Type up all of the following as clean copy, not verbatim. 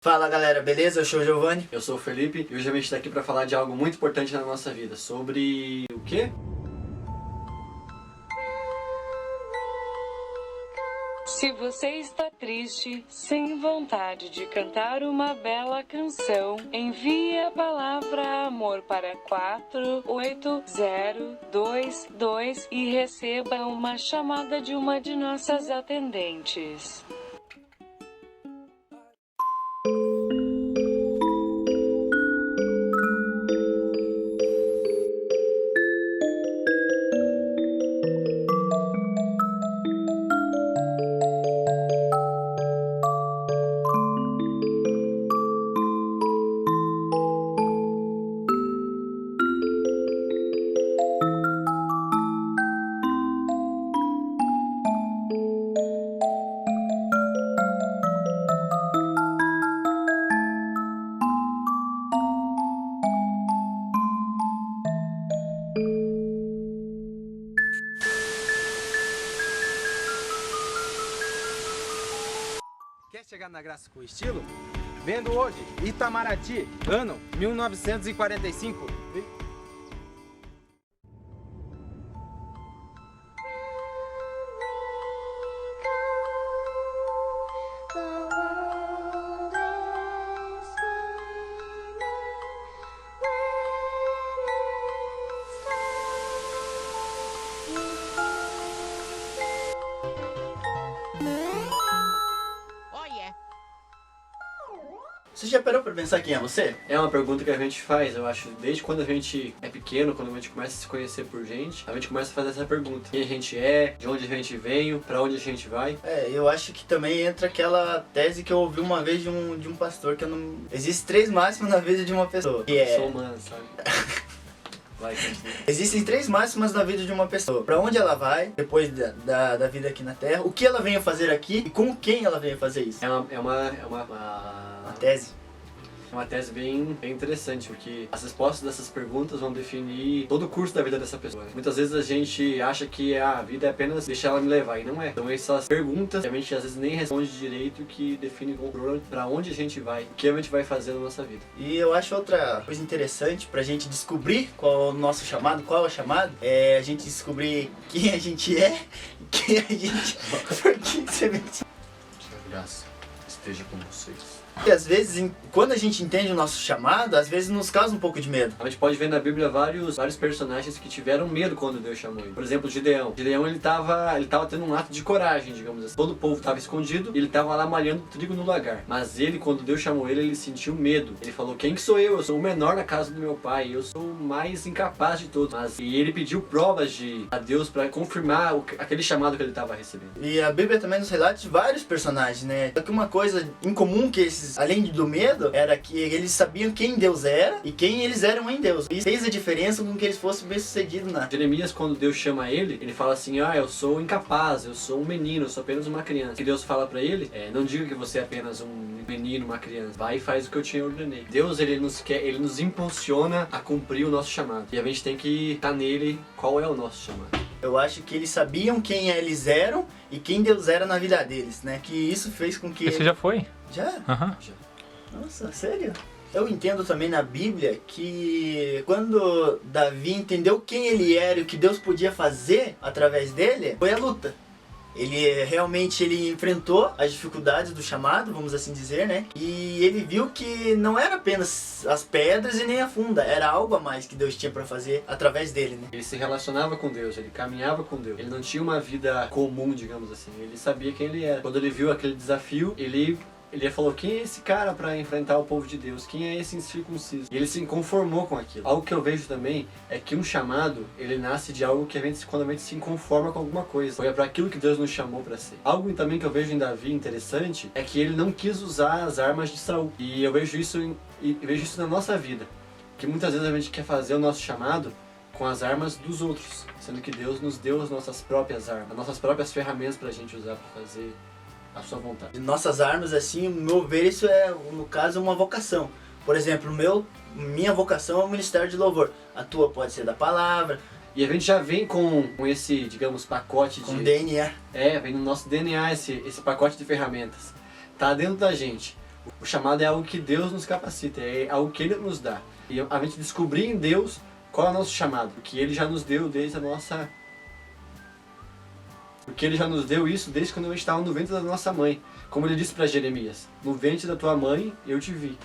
Fala galera, beleza? Eu sou o Giovanni. Eu sou o Felipe e hoje a gente está aqui para falar de algo muito importante na nossa vida. Sobre o quê? Se você está triste, sem vontade de cantar uma bela canção, envie a palavra amor para 48022 e receba uma chamada de uma de nossas atendentes. Quer chegar na graça com estilo? Vendo hoje Itamaraty, ano 1945. Você já parou pra pensar quem é você? É uma pergunta que a gente faz, eu acho, desde quando a gente é pequeno, quando a gente começa a se conhecer por gente, a gente começa a fazer essa pergunta. Quem a gente é, de onde a gente veio, pra onde a gente vai. Eu acho que também entra aquela tese que eu ouvi uma vez de um pastor, que eu não... Existem 3 máximas na vida de uma pessoa. Que Eu sou humano, sabe? Vai, continua. Existem 3 máximas na vida de uma pessoa. Pra onde ela vai, depois da vida aqui na Terra, o que ela veio fazer aqui e com quem ela veio fazer isso. Uma tese. É uma tese bem interessante, porque as respostas dessas perguntas vão definir todo o curso da vida dessa pessoa. Muitas vezes a gente acha que a vida é apenas deixar ela me levar, e não é. Então essas perguntas, a gente às vezes nem responde direito, que definem pra onde a gente vai, o que a gente vai fazer na nossa vida. E eu acho outra coisa interessante pra gente descobrir qual é o nosso chamado, qual é o chamado, é a gente descobrir quem a gente é, quem a gente... Por que você vê isso? Que a graça esteja com vocês. E às vezes, quando a gente entende o nosso chamado, às vezes nos causa um pouco de medo. A gente pode ver na Bíblia vários personagens que tiveram medo quando Deus chamou ele. Por exemplo, Gideão. Gideão, ele tava tendo um ato de coragem, digamos assim. Todo o povo estava escondido e ele estava lá malhando trigo no lagar. Mas ele, quando Deus chamou ele sentiu medo. Ele falou: quem que sou eu? Eu sou o menor na casa do meu pai. Eu sou o mais incapaz de todos. E ele pediu provas a Deus para confirmar aquele chamado que ele estava recebendo. E a Bíblia também nos relata de vários personagens, né? Só que uma coisa em comum que esses, além do medo, era que eles sabiam quem Deus era e quem eles eram em Deus. Isso fez a diferença com que eles fossem bem-sucedidos na... Jeremias, quando Deus chama ele fala assim: eu sou incapaz, eu sou um menino, eu sou apenas uma criança. E Deus fala pra ele: não diga que você é apenas um menino, uma criança. Vai e faz o que eu te ordenei. Deus, ele nos impulsiona a cumprir o nosso chamado. E a gente tem que estar nele qual é o nosso chamado. Eu acho que eles sabiam quem eles eram e quem Deus era na vida deles, né? Que isso fez com que... Você já foi? Já? Aham. Já. Nossa, sério? Eu entendo também na Bíblia que quando Davi entendeu quem ele era e o que Deus podia fazer através dele, foi a luta. Ele realmente enfrentou as dificuldades do chamado, vamos assim dizer, né? E ele viu que não era apenas as pedras e nem a funda, era algo a mais que Deus tinha para fazer através dele, né? Ele se relacionava com Deus, ele caminhava com Deus. Ele não tinha uma vida comum, digamos assim. Ele sabia quem ele era. Quando ele viu aquele desafio, ele falou: quem é esse cara para enfrentar o povo de Deus? Quem é esse incircunciso? E ele se conformou com aquilo. Algo que eu vejo também é que um chamado, ele nasce de algo que quando a gente se conforma com alguma coisa. Foi para aquilo que Deus nos chamou para ser. Algo também que eu vejo em Davi interessante é que ele não quis usar as armas de Saul. E eu vejo isso na nossa vida. Que muitas vezes a gente quer fazer o nosso chamado com as armas dos outros, sendo que Deus nos deu as nossas próprias armas, as nossas próprias ferramentas para a gente usar para fazer a sua vontade. De nossas armas, assim, no meu ver, isso é, no caso, uma vocação. Por exemplo, minha vocação é o ministério de louvor. A tua pode ser da palavra. E a gente já vem com esse, digamos, pacote com DNA. Vem no nosso DNA esse pacote de ferramentas. Tá dentro da gente. O chamado é algo que Deus nos capacita, é algo que Ele nos dá. E a gente descobrir em Deus qual é o nosso chamado, porque Ele já nos deu desde a nossa... Porque Ele já nos deu isso desde quando a gente estava no ventre da nossa mãe. Como Ele disse para Jeremias, no ventre da tua mãe eu te vi.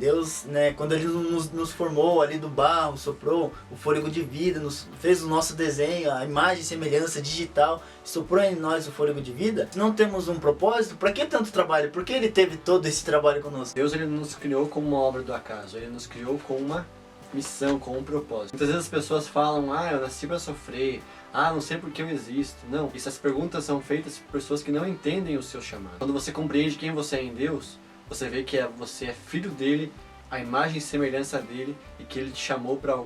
Deus, né, quando Ele nos formou ali do barro, soprou o fôlego de vida, fez o nosso desenho, a imagem e semelhança digital, soprou em nós o fôlego de vida. Se não temos um propósito, para que tanto trabalho? Por que Ele teve todo esse trabalho conosco? Deus, Ele nos criou como uma obra do acaso, Ele nos criou com uma missão, com um propósito. Muitas vezes as pessoas falam, eu nasci para sofrer, não sei por que eu existo. Não, essas perguntas são feitas por pessoas que não entendem o seu chamado. Quando você compreende quem você é em Deus, você vê que você é filho dele, a imagem e semelhança dele, e que ele te chamou para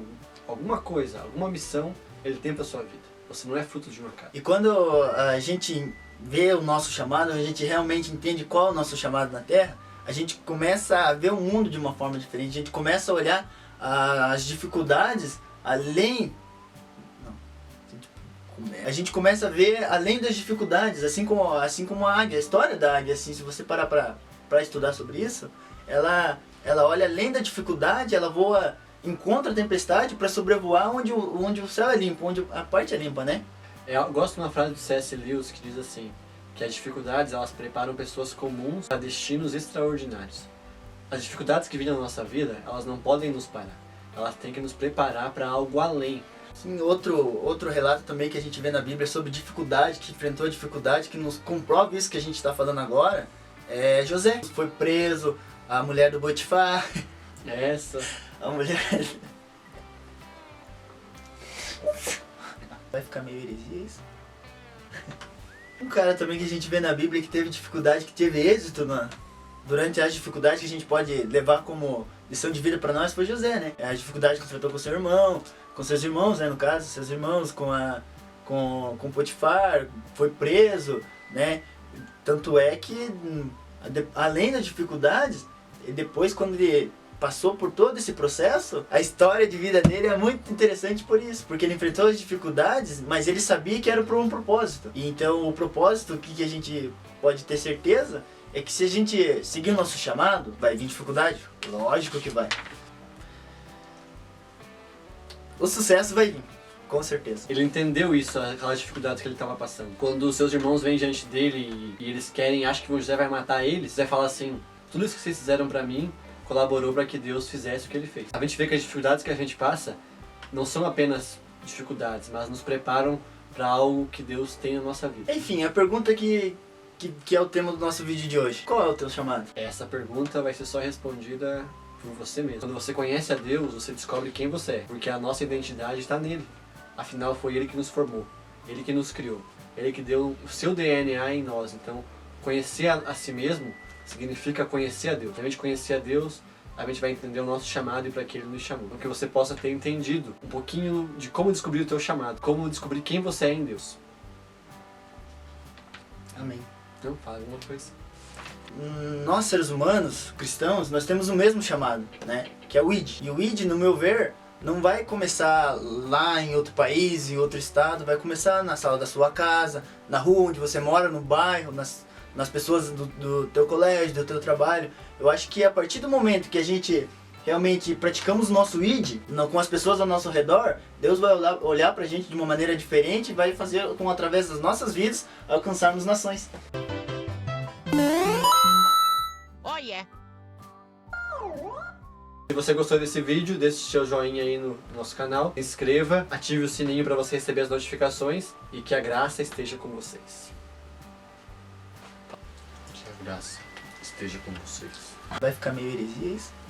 alguma coisa, alguma missão ele tem para sua vida. Você não é fruto de um acaso. E quando a gente vê o nosso chamado, a gente realmente entende qual é o nosso chamado na Terra, a gente começa a ver o mundo de uma forma diferente, a gente começa a olhar as dificuldades além... A gente começa a ver além das dificuldades, assim como a águia, a história da águia, assim, se você parar para estudar sobre isso, ela olha além da dificuldade, ela voa, encontra a tempestade para sobrevoar onde o céu é limpo, onde a parte é limpa, né? Eu gosto de uma frase do C.S. Lewis que diz assim, que as dificuldades elas preparam pessoas comuns para destinos extraordinários. As dificuldades que vêm na nossa vida, elas não podem nos parar, elas têm que nos preparar para algo além. Sim, outro relato também que a gente vê na Bíblia sobre dificuldade, que enfrentou a dificuldade, que nos comprova isso que a gente está falando agora, é José. Foi preso, a mulher do Potifar. A mulher... Vai ficar meio heresia isso? Um cara também que a gente vê na Bíblia que teve dificuldade, que teve êxito durante as dificuldades que a gente pode levar como lição de vida para nós foi José, né? A dificuldade que enfrentou com seu irmão, com seus irmãos, né, no caso, seus irmãos, com Potifar, foi preso, né? Tanto é que, além das dificuldades, depois quando ele passou por todo esse processo, a história de vida dele é muito interessante por isso, porque ele enfrentou as dificuldades, mas ele sabia que era por um propósito. E então o propósito que a gente pode ter certeza é que se a gente seguir o nosso chamado, vai vir dificuldade? Lógico que vai. O sucesso vai vir, com certeza. Ele entendeu isso, aquelas dificuldades que ele estava passando. Quando os seus irmãos vêm diante dele e eles acham que o José vai matar eles, José fala assim, tudo isso que vocês fizeram pra mim, colaborou para que Deus fizesse o que Ele fez. A gente vê que as dificuldades que a gente passa não são apenas dificuldades, mas nos preparam para algo que Deus tem na nossa vida. Enfim, a pergunta que é o tema do nosso vídeo de hoje. Qual é o teu chamado? Essa pergunta vai ser só respondida por você mesmo. Quando você conhece a Deus, você descobre quem você é, porque a nossa identidade está nele. Afinal, foi Ele que nos formou, Ele que nos criou, Ele que deu o seu DNA em nós. Então, conhecer a si mesmo significa conhecer a Deus. Se a gente conhecer a Deus, a gente vai entender o nosso chamado e para que Ele nos chamou. Então que você possa ter entendido um pouquinho de como descobrir o teu chamado, como descobrir quem você é em Deus. Amém. Não, fala alguma coisa. Nós, seres humanos, cristãos, nós temos o mesmo chamado, né? Que é o ID. E o ID, no meu ver, não vai começar lá em outro país, em outro estado, vai começar na sala da sua casa, na rua onde você mora, no bairro, nas pessoas do teu colégio, do teu trabalho. Eu acho que a partir do momento que a gente realmente praticamos o nosso ID com as pessoas ao nosso redor, Deus vai olhar pra gente de uma maneira diferente e vai fazer com, através das nossas vidas, alcançarmos nações. Oh yeah! Se você gostou desse vídeo, deixe seu joinha aí no nosso canal, se inscreva, ative o sininho para você receber as notificações e que a graça esteja com vocês. Que a graça esteja com vocês. Vai ficar meio heresia isso?